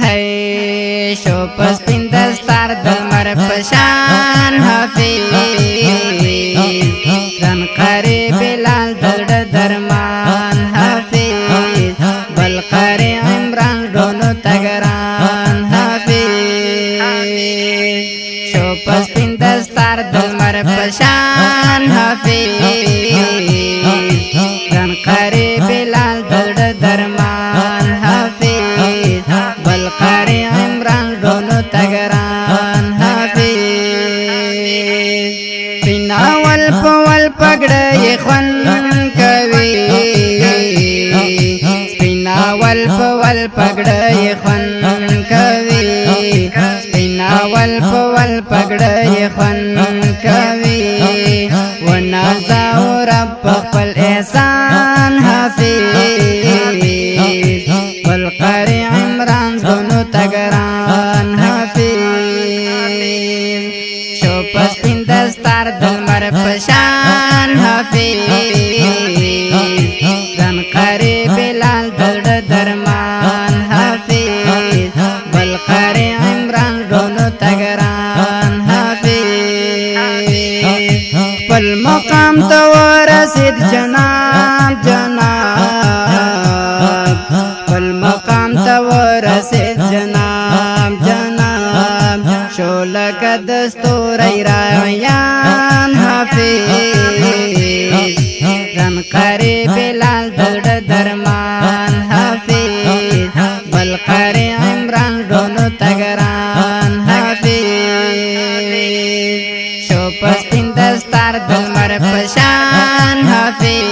है शो पस्पिन दस्तार दलमर पशान हाफिज रन करे बिलाल दर्द दरमान हाफिज बल करे इमरान दोनों तगरान हाफिज शो पस्पिन दस्तार दलमर पशान हाफिज रन करे बिलाल दर्द दरमान हाफिज बल करे इमरान दोनों तगरान हाफिज पिना वल पगड़ ये खन कवि पिना वल पगड़ ये खन कवि पिना वल पगड़ ये खन कवि वना जाओ रब पल एहसान हाफिज बल करे इमरान दोनों तगरान हाफिज शो पस्पिन दस्तार दलमर पशान हाफिज रन करे बिलाल दर्द दरमान हाफिज बल करे इमरान दोनों तगरान हाफिज पल मकाम तो रसीद जनाब जनाब पल मकाम तो रसीद जनाब जनाब शोला का दस्तूर रायान हाफिज रन करे बिलाल दर्द दरमान हाफिज बल करे इमरान दोनों तगरान हाफिज शो पस्पिन दस्तार दलमर पशान हाफिज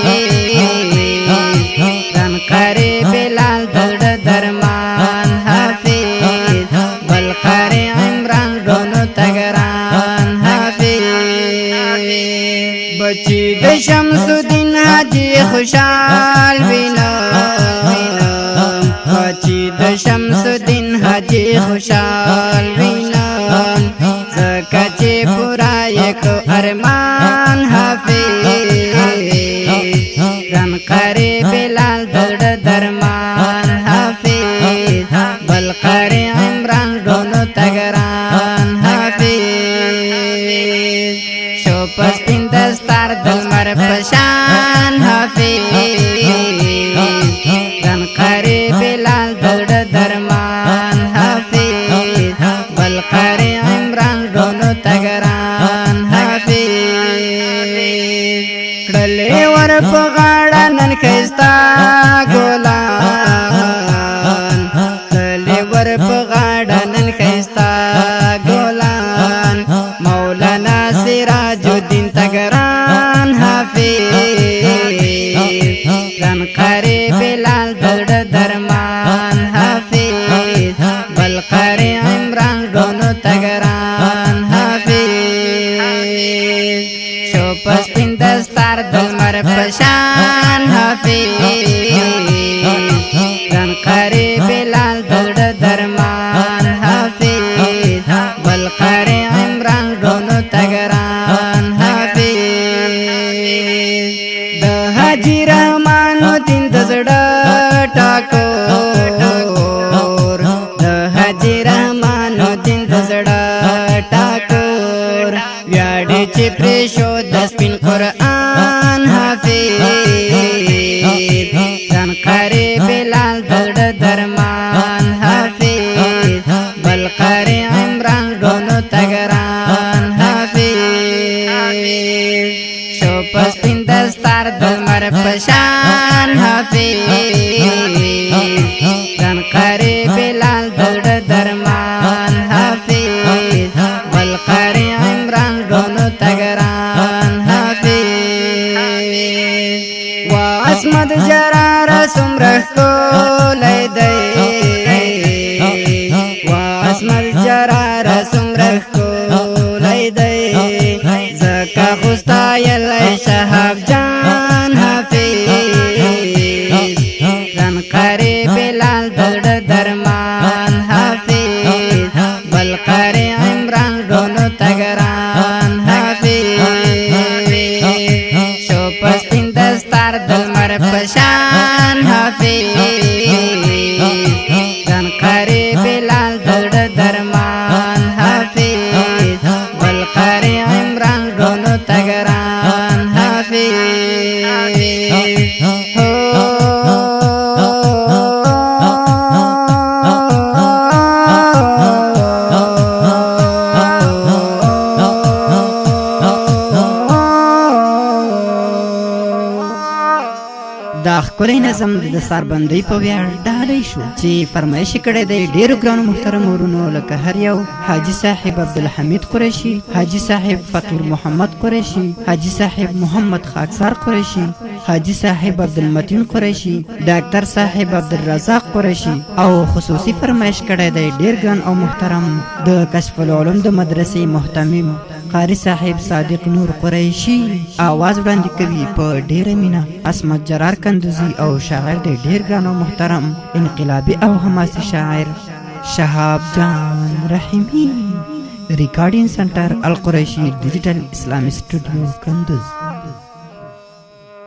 रन करे बिलाल दर्द दरमान हाफिज बल करे इमरान दोनों तगरान हाफिज बची द शमसुद्दीन हाजी खुशाल बिना बची द शमसुद्दीन हाजी खुशाल बिना ज़काचे पूरा एक अरमान हाफिज रन करे बिलाल दर्द दरमान हाफिज बल करे इमरान दोनों तगरान हाफिज शो पस्पिन दस्तार दलमर पशान हाफिज रन करे बिलाल दर्द दरमान हाफिज बल करे इमरान दोनों तगरान हाफिज डले वर पगाड़ा नन खिस्ता गोलान डले वर पगाड़ा नन खिस्ता गोलान मौलाना सिराजुद्दीन तगरान हाफिज रन करे बिलाल दर्द दरमान हाफिज बल करे इमरान दोनों तगरान हाफिज शो पस्पिन दस्तार दलमर पशान हाफिज ښکلی نظم د دستاربندۍ په ویاړ ډالۍ شو چې فرمایش کړی دی ډېرو ګرانو محترمو ورونو لکه هر یو حاجي صاحب عبدالحمید قریشي، حاجي صاحب فقیر محمد قریشي، حاجي صاحب محمد خاکسار قریشي، حاجي صاحب عبدالمتین قریشي، ډاکټر صاحب عبدالرزاق قریشي او خصوصي فرمایش کړی دی ډېر ګران او محترم د کشف العلوم د مدرسې محتمم قاری صاحب صادق نور قریشي आवाज وړاندې کوي په ډیره مینا. عصمت جرار کندوزی او شاعر دی ډیر ګران او محترم انقلابی او حماسي شاعر شهاب جان رحیمی. ریکارډینګ سنټر القریشي ډیجیټل اسلامي سټوډیو کندوز.